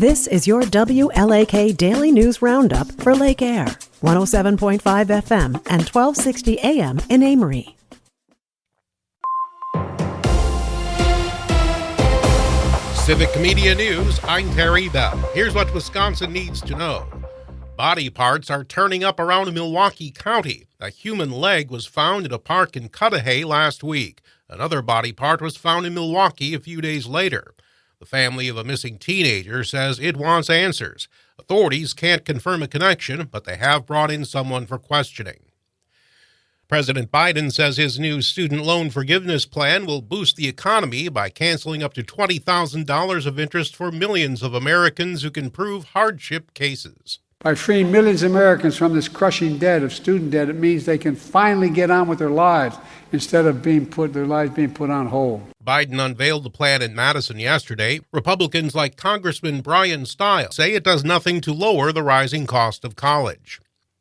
This is your WLAK Daily News Roundup for Lake Air, 107.5 FM and 1260 AM in Amory. Civic Media News, I'm Terry Bell. Here's what Wisconsin needs to know. Body parts are turning up around Milwaukee County. A human leg was found at a park in Cudahy last week. Another body part was found in Milwaukee a few days later. The family of a missing teenager says it wants answers. Authorities can't confirm a connection, but they have brought in someone for questioning. President Biden says his new student loan forgiveness plan will boost the economy by canceling up to $20,000 of interest for millions of Americans who can prove hardship cases. By freeing millions of Americans from this crushing debt of student debt, it means they can finally get on with their lives instead of their lives being put on hold. Biden unveiled the plan in Madison yesterday. Republicans like Congressman Brian Stiles say it does nothing to lower the rising cost of college.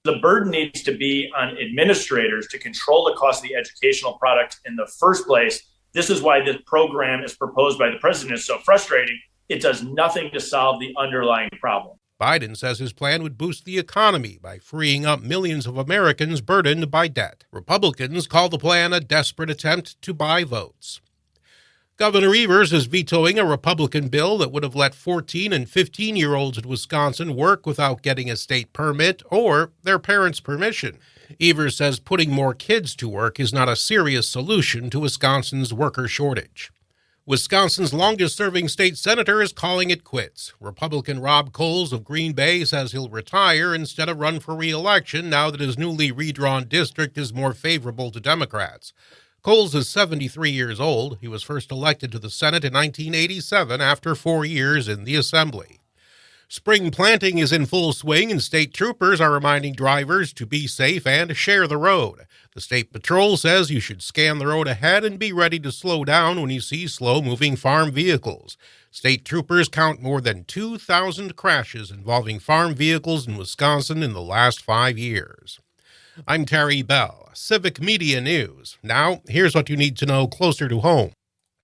The burden needs to be on administrators to control the cost of the educational product in the first place. This is why this program is proposed by the president is so frustrating. It does nothing to solve the underlying problem. Biden says his plan would boost the economy by freeing up millions of Americans burdened by debt. Republicans call the plan a desperate attempt to buy votes. Governor Evers is vetoing a Republican bill that would have let 14 and 15-year-olds in Wisconsin work without getting a state permit or their parents' permission. Evers says putting more kids to work is not a serious solution to Wisconsin's worker shortage. Wisconsin's longest-serving state senator is calling it quits. Republican Rob Coles of Green Bay says he'll retire instead of run for re-election now that his newly redrawn district is more favorable to Democrats. Coles is 73 years old. He was first elected to the Senate in 1987 after 4 years in the Assembly. Spring planting is in full swing, and state troopers are reminding drivers to be safe and share the road. The State Patrol says you should scan the road ahead and be ready to slow down when you see slow-moving farm vehicles. State troopers count more than 2,000 crashes involving farm vehicles in Wisconsin in the last 5 years. I'm Terry Bell, Civic Media News. Now, here's what you need to know closer to home.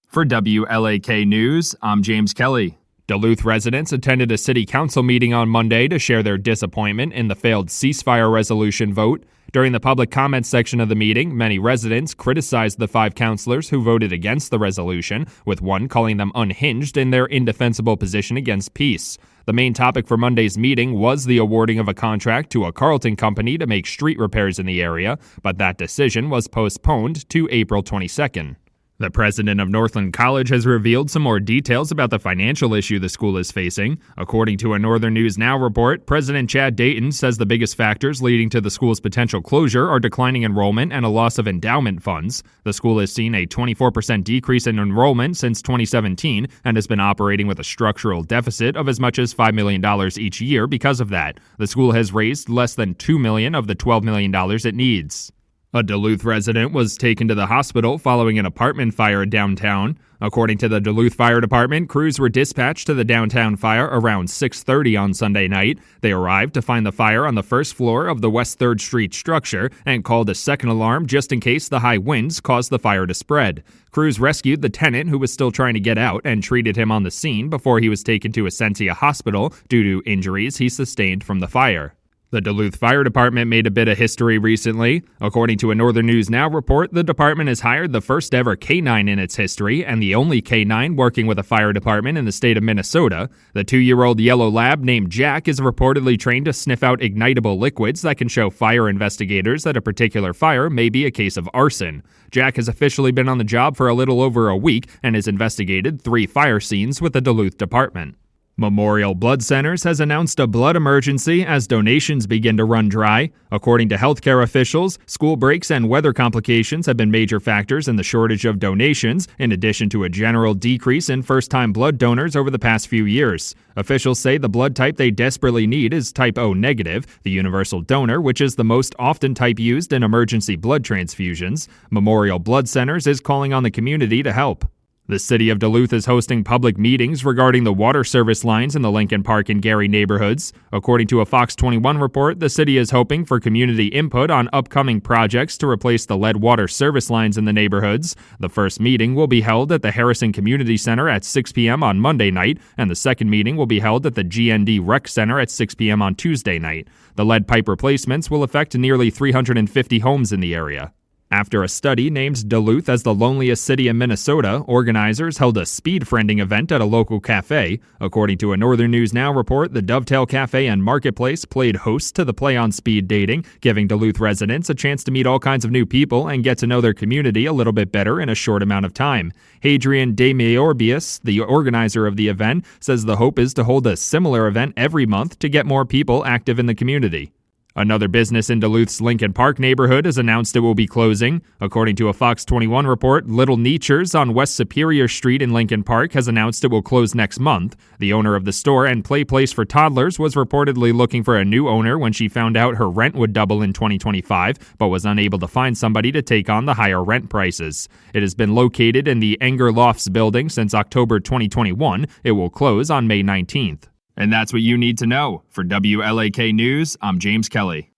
For WLAK News, I'm James Kelly. Duluth residents attended a city council meeting on Monday to share their disappointment in the failed ceasefire resolution vote. During the public comment section of the meeting, many residents criticized the 5 councilors who voted against the resolution, with one calling them unhinged in their indefensible position against peace. The main topic for Monday's meeting was the awarding of a contract to a Carleton company to make street repairs in the area, but that decision was postponed to April 22nd. The president of Northland College has revealed some more details about the financial issue the school is facing. According to a Northern News Now report, President Chad Dayton says the biggest factors leading to the school's potential closure are declining enrollment and a loss of endowment funds. The school has seen a 24% decrease in enrollment since 2017 and has been operating with a structural deficit of as much as $5 million each year because of that. The school has raised less than $2 million of the $12 million it needs. A Duluth resident was taken to the hospital following an apartment fire downtown. According to the Duluth Fire Department, crews were dispatched to the downtown fire around 6:30 on Sunday night. They arrived to find the fire on the first floor of the West 3rd Street structure and called a second alarm just in case the high winds caused the fire to spread. Crews rescued the tenant who was still trying to get out and treated him on the scene before he was taken to Essentia Hospital due to injuries he sustained from the fire. The Duluth Fire Department made a bit of history recently. According to a Northern News Now report, the department has hired the first ever K-9 in its history and the only K-9 working with a fire department in the state of Minnesota. The 2-year-old yellow lab named Jack is reportedly trained to sniff out ignitable liquids that can show fire investigators that a particular fire may be a case of arson. Jack has officially been on the job for a little over a week and has investigated 3 fire scenes with the Duluth department. Memorial Blood Centers has announced a blood emergency as donations begin to run dry. According to healthcare officials, school breaks and weather complications have been major factors in the shortage of donations, in addition to a general decrease in first-time blood donors over the past few years. Officials say the blood type they desperately need is type O negative, the universal donor, which is the most often type used in emergency blood transfusions. Memorial Blood Centers is calling on the community to help. The city of Duluth is hosting public meetings regarding the water service lines in the Lincoln Park and Gary neighborhoods. According to a Fox 21 report, the city is hoping for community input on upcoming projects to replace the lead water service lines in the neighborhoods. The first meeting will be held at the Harrison Community Center at 6 p.m. on Monday night, and the second meeting will be held at the GND Rec Center at 6 p.m. on Tuesday night. The lead pipe replacements will affect nearly 350 homes in the area. After a study named Duluth as the loneliest city in Minnesota, organizers held a speed friending event at a local cafe. According to a Northern News Now report, the Dovetail Cafe and Marketplace played host to the play on speed dating, giving Duluth residents a chance to meet all kinds of new people and get to know their community a little bit better in a short amount of time. Hadrian de Mayorbius, the organizer of the event, says the hope is to hold a similar event every month to get more people active in the community. Another business in Duluth's Lincoln Park neighborhood has announced it will be closing. According to a Fox 21 report, Little Nietzsche's on West Superior Street in Lincoln Park has announced it will close next month. The owner of the store and play place for toddlers was reportedly looking for a new owner when she found out her rent would double in 2025, but was unable to find somebody to take on the higher rent prices. It has been located in the Enger Lofts building since October 2021. It will close on May 19th. And that's what you need to know. For WLAK News, I'm James Kelly.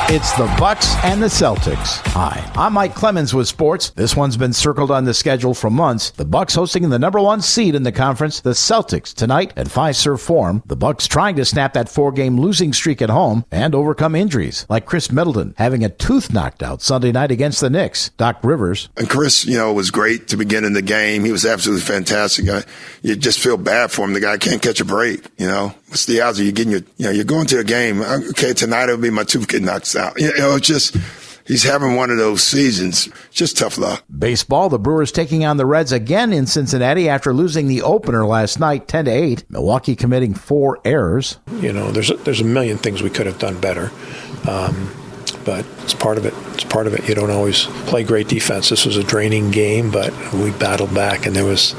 It's the Bucks and the Celtics. Hi, I'm Mike Clemens with sports. This one's been circled on the schedule for months. The Bucks hosting the number one seed in the conference, the Celtics, tonight at Fiserv Forum. The Bucks trying to snap that 4-game losing streak at home and overcome injuries, like Chris Middleton having a tooth knocked out Sunday night against the Knicks. Doc Rivers. And Chris, was great to begin in the game. He was absolutely fantastic. You just feel bad for him. The guy can't catch a break, What's the odds of you getting you're going to a game. Okay, tonight it'll be my tooth getting knocked out. It's just, he's having one of those seasons. Just tough luck. Baseball, the Brewers taking on the Reds again in Cincinnati after losing the opener last night, 10-8. Milwaukee committing 4 errors. There's a million things we could have done better. But it's part of it. It's part of it. You don't always play great defense. This was a draining game, but we battled back, and there's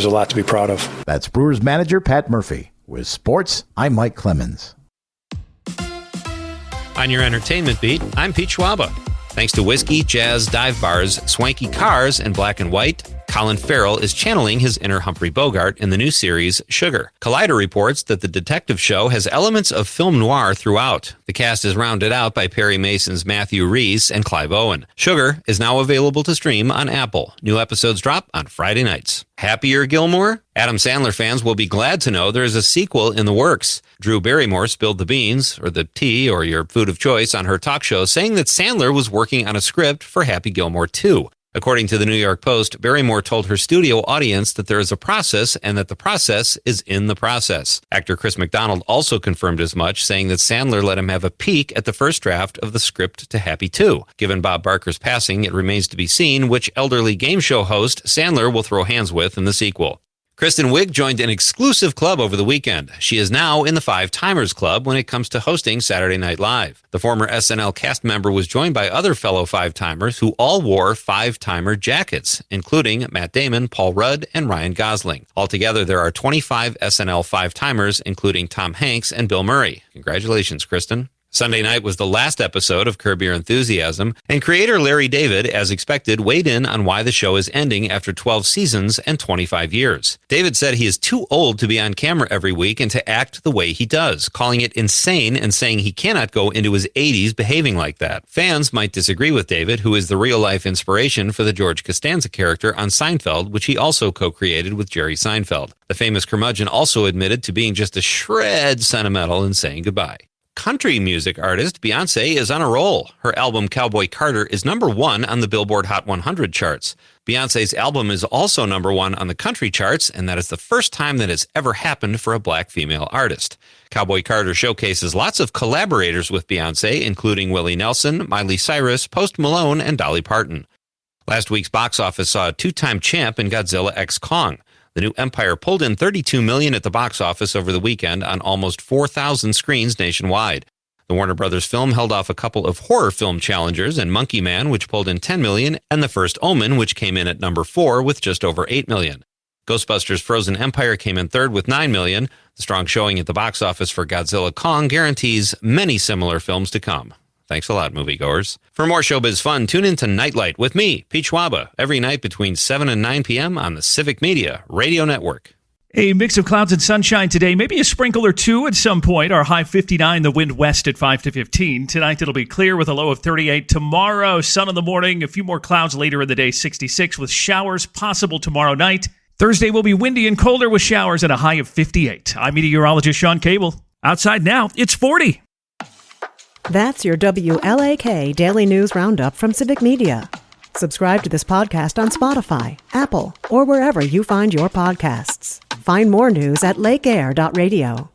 a lot to be proud of. That's Brewers manager Pat Murphy. With sports, I'm Mike Clemens. On your entertainment beat, I'm Pete Schwaba. Thanks to whiskey, jazz, dive bars, swanky cars, and black and white, Colin Farrell is channeling his inner Humphrey Bogart in the new series, Sugar. Collider reports that the detective show has elements of film noir throughout. The cast is rounded out by Perry Mason's Matthew Rhys and Clive Owen. Sugar is now available to stream on Apple. New episodes drop on Friday nights. Happier Gilmore? Adam Sandler fans will be glad to know there is a sequel in the works. Drew Barrymore spilled the beans, or the tea, or your food of choice on her talk show, saying that Sandler was working on a script for Happy Gilmore 2. According to the New York Post, Barrymore told her studio audience that there is a process and that the process is in the process. Actor Chris McDonald also confirmed as much, saying that Sandler let him have a peek at the first draft of the script to Happy 2. Given Bob Barker's passing, it remains to be seen which elderly game show host Sandler will throw hands with in the sequel. Kristen Wiig joined an exclusive club over the weekend. She is now in the Five Timers Club when it comes to hosting Saturday Night Live. The former SNL cast member was joined by other fellow Five Timers who all wore Five-Timer jackets, including Matt Damon, Paul Rudd, and Ryan Gosling. Altogether, there are 25 SNL Five Timers, including Tom Hanks and Bill Murray. Congratulations, Kristen. Sunday night was the last episode of Curb Your Enthusiasm, and creator Larry David, as expected, weighed in on why the show is ending after 12 seasons and 25 years. David said he is too old to be on camera every week and to act the way he does, calling it insane and saying he cannot go into his 80s behaving like that. Fans might disagree with David, who is the real-life inspiration for the George Costanza character on Seinfeld, which he also co-created with Jerry Seinfeld. The famous curmudgeon also admitted to being just a shred sentimental in saying goodbye. Country music artist Beyonce is on a roll. Her album Cowboy Carter is #1 on the Billboard Hot 100 charts. Beyonce's album is also #1 on the country charts, and that is the first time that has ever happened for a black female artist. Cowboy Carter showcases lots of collaborators with Beyonce, including Willie Nelson, Miley Cyrus, Post Malone, and Dolly Parton. Last week's box office saw a 2-time champ in Godzilla x Kong. The new Empire pulled in $32 million at the box office over the weekend on almost 4,000 screens nationwide. The Warner Brothers film held off a couple of horror film challengers in Monkey Man, which pulled in $10 million, and The First Omen, which came in at number 4 with just over $8 million. Ghostbusters Frozen Empire came in third with $9 million. The strong showing at the box office for Godzilla Kong guarantees many similar films to come. Thanks a lot, moviegoers. For more showbiz fun, tune in to Nightlight with me, Pete Schwaba, every night between 7 and 9 p.m. on the Civic Media Radio Network. A mix of clouds and sunshine today, maybe a sprinkle or two at some point. Our high 59, the wind west at 5 to 15. Tonight it'll be clear with a low of 38. Tomorrow, sun in the morning, a few more clouds later in the day, 66 with showers possible tomorrow night. Thursday will be windy and colder with showers at a high of 58. I'm meteorologist Sean Cable. Outside now, it's 40. That's your WLAK Daily News Roundup from Civic Media. Subscribe to this podcast on Spotify, Apple, or wherever you find your podcasts. Find more news at lakeair.radio.